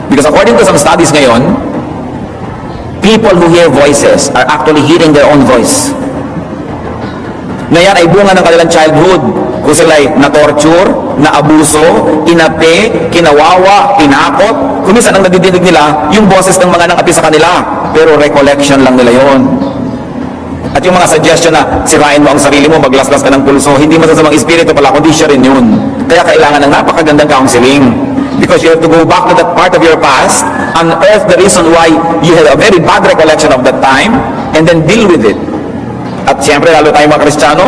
Because according to some studies ngayon, people who hear voices are actually hearing their own voice. Na yan ay bunga ng kanilang childhood. Kung sila'y na-torture, na-abuso, inapi, kinawawa, inakot, kumisan ang nadidinig nila yung boses ng mga nangapi sa kanila. Pero recollection lang nila yon. At yung mga suggestion na sirain mo ang sarili mo, maglaslas ka ng pulso, hindi masasamang espiritu pala, kundi siya rin yun. Kaya kailangan ng napakagandang counseling. Because you have to go back to that part of your past, unearth the reason why you had a very bad recollection of that time, and then deal with it. At siyempre, lalo tayong mga Kristiyano,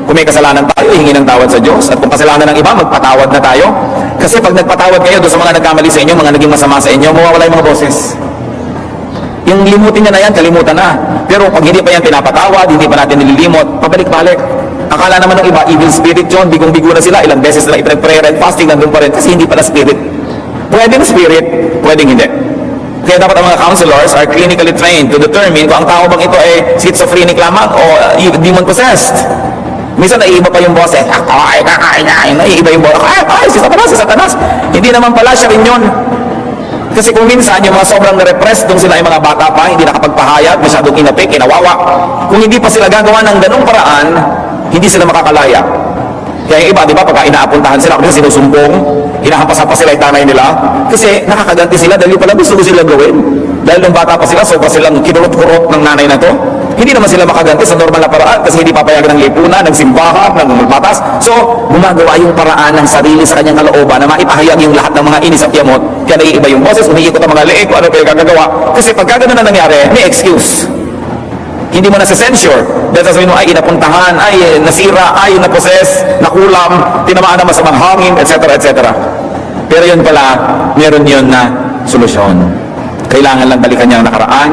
kung may kasalanan tayo, hingi ng tawad sa Diyos. At kung kasalanan ng iba, magpatawad na tayo. Kasi pag nagpatawad kayo doon sa mga nagkamali sa inyo, mga naging masama sa inyo, mawawala yung mga boses. Yung limutin niya na yan, kalimutan na. Pero pag hindi pa yan pinapatawad, hindi pa natin nililimot, pabalik-balik. Akala naman ng iba, evil spirit yun, bigong-bigo na sila, ilang beses na prayer and fasting, nandun pa rin, kasi hindi pala spirit. Pwedeng spirit, pwedeng hindi. Kaya dapat ang mga counselors are clinically trained to determine kung ang tao bang ito ay schizophrenic lamang o demon-possessed. Minsan naiiba pa yung boses. Naiiba yung boses. Si Satanas. Hindi naman pala siya rin yun. Kasi kung minsan yung mga sobrang na-repress, doon sila yung mga bata pa, hindi nakapagpahayag, masyadong inapi, kinawawa. Kung hindi pa sila gagawa ng ganong paraan, hindi sila makakalaya. Kaya yung iba, di ba, pagka inaapuntahan sila, kasi sinusumbong, hinahampas-hampas sila yung tanay nila, kasi nakakaganti sila dahil pala gusto ko silang gawin. Dahil nung bata pa sila, sobra silang kinurot-kurot ng nanay na to. Hindi naman sila makaganti sa normal na paraan kasi hindi papayagan ng lipunan, ng simbahan, ng batas. So, gumagawa yung paraan ng sarili sa kanyang kalooban na maipahayag yung lahat ng mga inis at yamot. Kaya naiiba yung boses, umiikot ang mga leeg, kung ano kayo gagagawa. Kasi pagka ganun na nangyari, may excuse. Hindi mo na sa-censure. Dahil sasabihin mo, ay inapuntahan, ay nasira, ay naposes, nakulam, tinamaan na masamang hangin, etc. etc. Pero yun pala, meron yun na solusyon. Kailangan lang balikan niya ang nakaraan,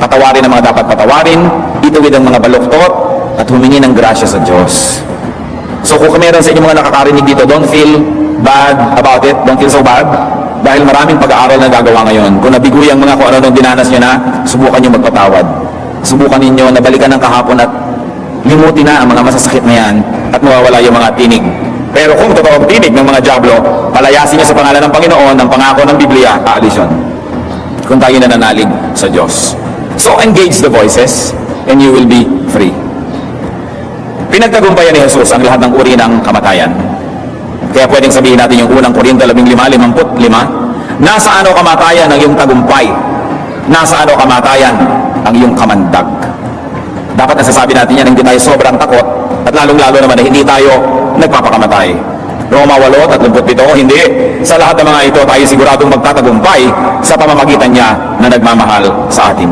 patawarin ang mga dapat patawarin, ituwid ang mga baluktot, at humingi ng grasya sa Diyos. So kung meron sa inyo mga nakakarinig dito, don't feel bad about it, don't feel so bad, dahil maraming pag-aaral na gagawa ngayon. Kung nabiguyang mga kung ano nung dinanas nyo na, subukan nyo magpatawad. Subukan ninyo na balikan ng kahapon at limutin na ang mga masasakit na yan at mawawala yung mga tinig. Pero kung totoong tinig ng mga dyablo, palayasin nyo sa pangalan ng Panginoon, ng pangako ng Biblia, aalis yun. Kung tayo nananalig sa Diyos. So engage the voices and you will be free. Pinagtagumpayan ni Jesus ang lahat ng uri ng kamatayan. Kaya pwedeng sabihin natin yung unang Korinto 15:55, nasa ano kamatayan ang iyong tagumpay? Nasa ano kamatayan ang iyong kamandag? Dapat nasasabi natin yan, hindi tayo sobrang takot at lalong-lalo naman na hindi tayo nagpapakamatay. Roma 8:37, hindi. Sa lahat ng mga ito, tayo siguradong magtatagumpay sa pamamagitan niya na nagmamahal sa atin.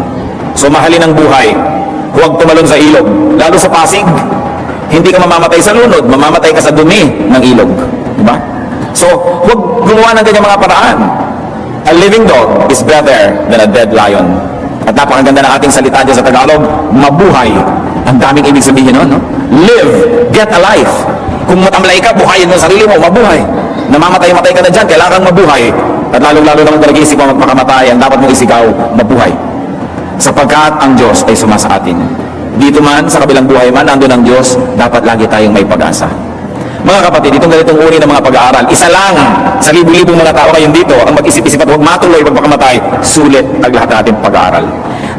So mahalin ang buhay. Huwag tumalon sa ilog. Lalo sa Pasig, hindi ka mamamatay sa lunod, mamamatay ka sa dumi ng ilog. Diba? So, huwag gumawa ng ganyang mga paraan. A living dog is better than a dead lion. At napakaganda ng ating salita dyan sa Tagalog, mabuhay. Ang daming ibig sabihin nun, no? Live, get a life. Kung matamlay ka, buhayin mo ang sarili mo, mabuhay. Namamatay-matay ka na dyan, kailangan mabuhay. At lalong-lalo naman kung nag-iisip mo magpakamatay, ang dapat mong isigaw, mabuhay. Sapagkat ang Diyos ay sumasa atin. Dito man, sa kabilang buhay man, nandun ang Diyos, dapat lagi tayong may pag-asa. Mga kapatid, itong ganitong uri ng mga pag-aaral, isa lang sa libu-libong mga tao ngayon dito, ang mag-isip-isip at huwag matuloy pagpakamatay, sulit ang lahat natin pag-aaral.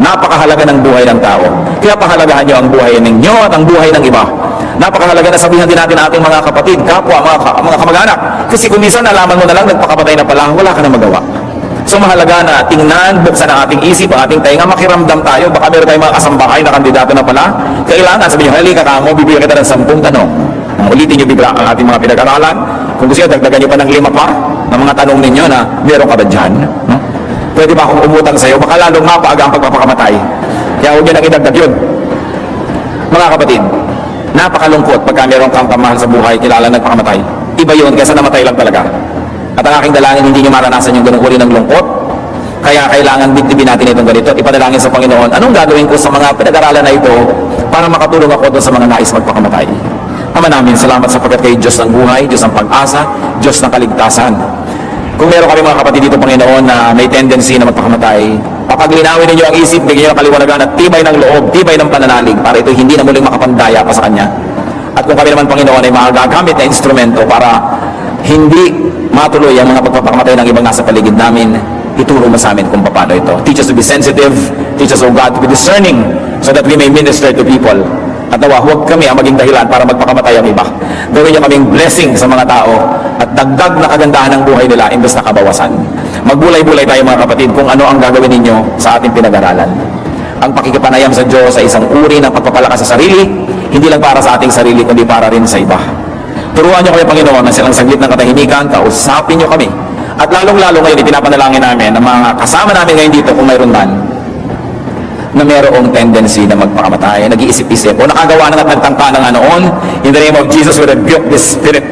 Napakahalaga ng buhay ng tao. Kaya pahalagahan nyo ang buhay ninyo at ang buhay ng iba. Napakahalaga na sabihan din natin ating mga kapatid, kapwa, mga kamag-anak. Kasi kung minsan nalaman mo na lang, nagpakamatay na pala, wala ka na magawa. So mahalaga na tingnan, buksan ang ating isip, ang ating tainga, makiramdam tayo. Baka meron tayong mga kasambahay na kandidato na pala. Kailangan, sabi nyo, halika ka mo, bibigyan kita ng 10 tanong. Ulitin nyo bigla ang ating mga pinag-aralan. Kung gusto nyo, dagdagan nyo pa ng 5 pa ng mga tanong ninyo na meron ka ba dyan? No? Pwede ba akong umutang sa'yo? Baka lalong mapaaga ang pagpapakamatay. Kaya huwag nyo nang idagdag yun. Mga kapatid, napakalungkot pagka meron kang kamahal sa buhay, kilala nagpakamatay. Iba yun kaysa namatay lang talaga. At ang aking dalangin, hindi nyo maranasan yung ganung uri ng lungkot. Kaya kailangan bitibin natin itong ganito. Ipanalangin sa Panginoon, anong gagawin ko sa mga pinag-aralan na ito para makatulong ako doon sa mga nais magpakamatay? Ama namin, salamat sapagkat kayo Diyos ng buhay, Diyos ng pag-asa, Diyos ng kaligtasan. Kung meron kami mga kapatid dito, Panginoon, na may tendency na magpakamatay, papaglinawin ninyo ang isip, bigyan nyo ng kaliwanagan at tibay ng loob, tibay ng pananalig para ito hindi na muling makapandaya pa sa Kanya. At kung kami naman, Panginoon, ay magagamit na instrumento para hindi matuloy ang mga pagpapakamatay ng ibang nasa paligid namin, ituro mo sa amin kung paano ito. Teach us to be sensitive, teach us, O God, to be discerning so that we may minister to people. At nawa, huwag kami ang maging dahilan para magpakamatay ang iba. Gawin niyo kaming blessing sa mga tao at dagdag na kagandahan ng buhay nila imbes na kabawasan. Magbulay-bulay tayo mga kapatid kung ano ang gagawin ninyo sa ating pinag-aralan. Ang pakikipanayam sa Diyos ay isang uri ng pagpapalakas sa sarili, hindi lang para sa ating sarili, kundi para rin sa iba. Turuan niyo kami, Panginoon, na silang saglit ng katahimikan, kausapin niyo kami. At lalong-lalo ngayon, ipinapanalangin namin ang mga kasama namin ngayon dito, kung mayroon man, na mayroong tendency na magpakamatay, nag-iisip-isip, o nakagawa na at nagtangka ng noon. In the name of Jesus, we rebuke this spirit.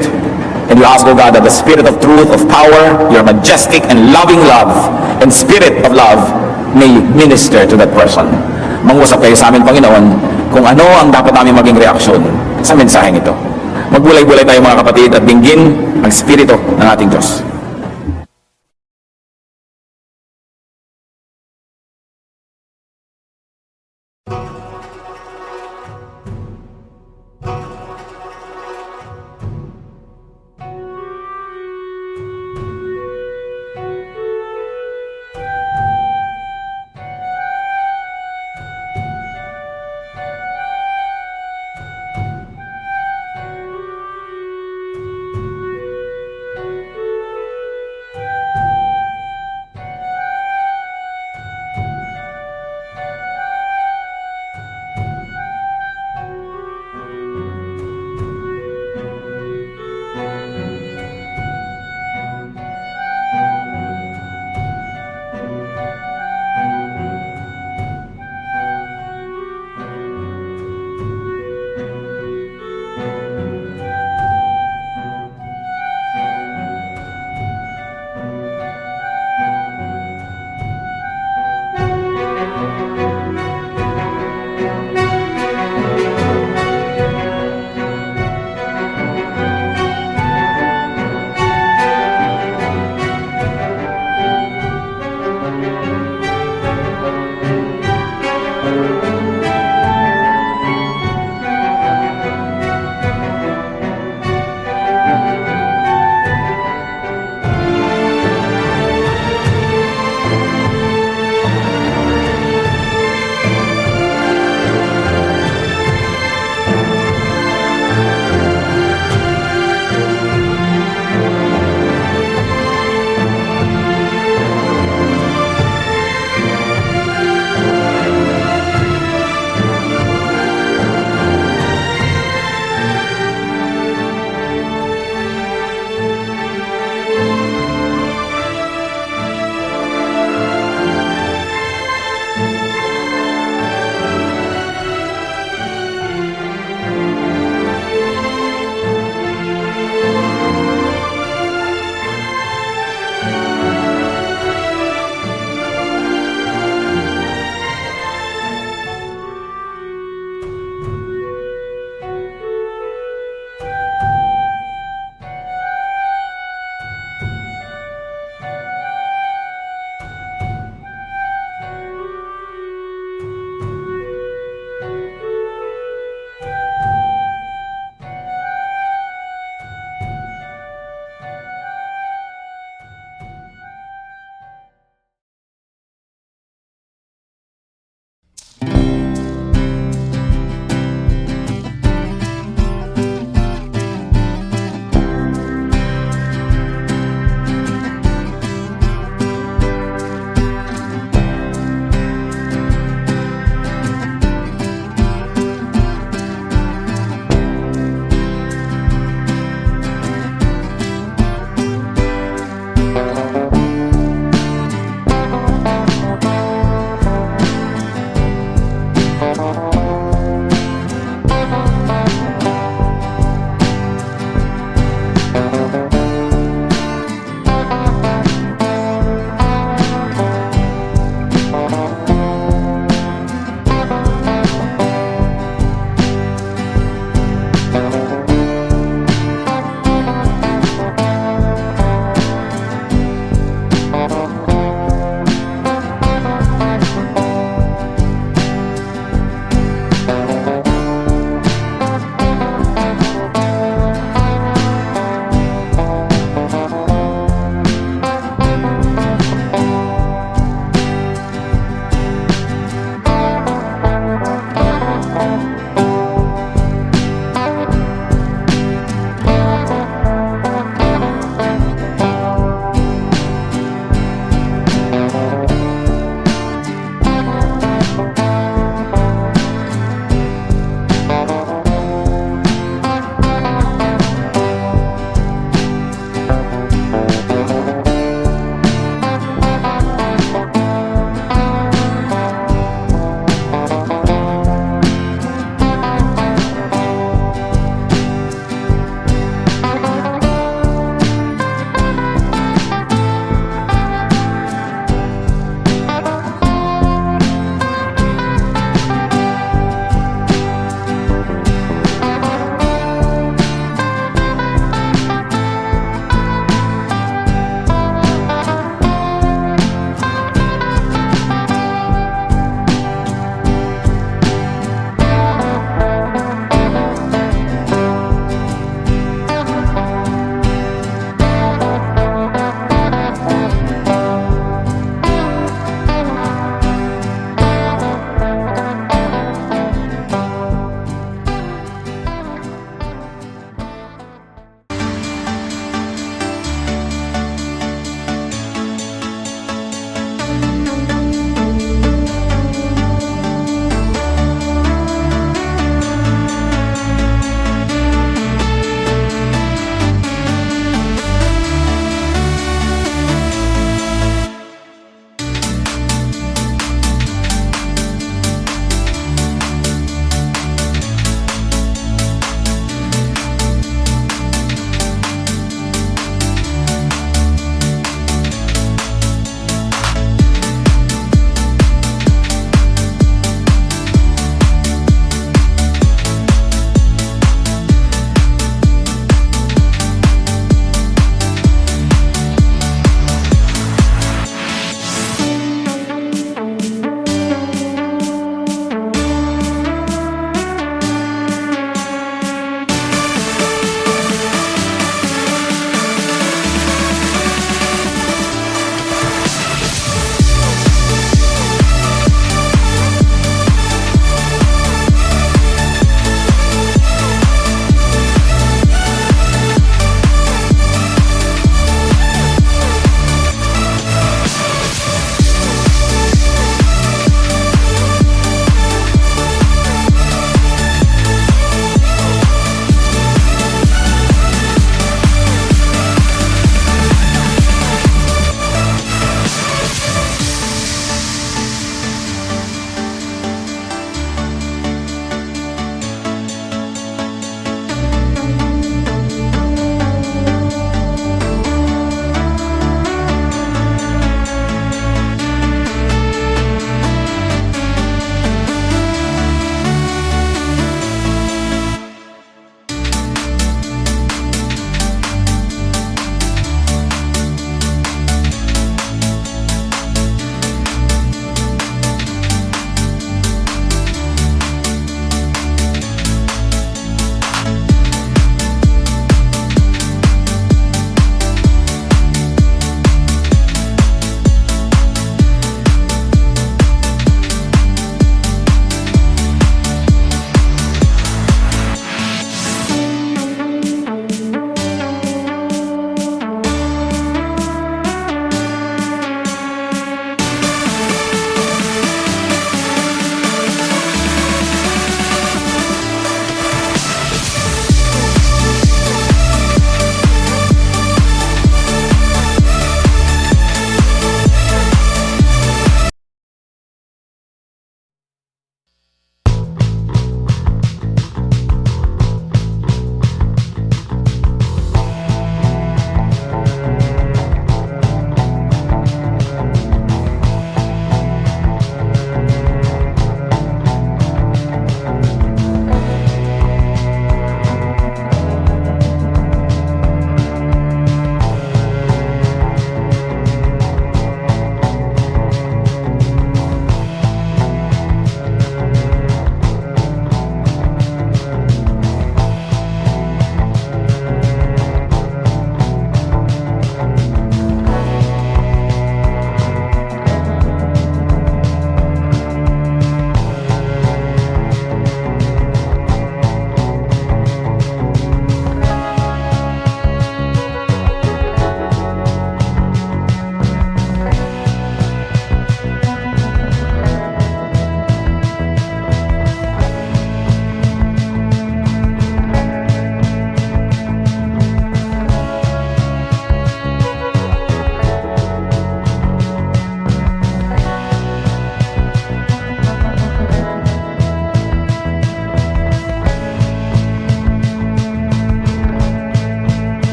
And we ask, O God, that the spirit of truth, of power, your majestic and loving love, and spirit of love, may minister to that person. Mangusap kayo sa amin, Panginoon, kung ano ang dapat namin maging reaksyon sa mensaheng ito. Magbulay-bulay tayo mga kapatid at dinggin ang spirito ng ating Diyos.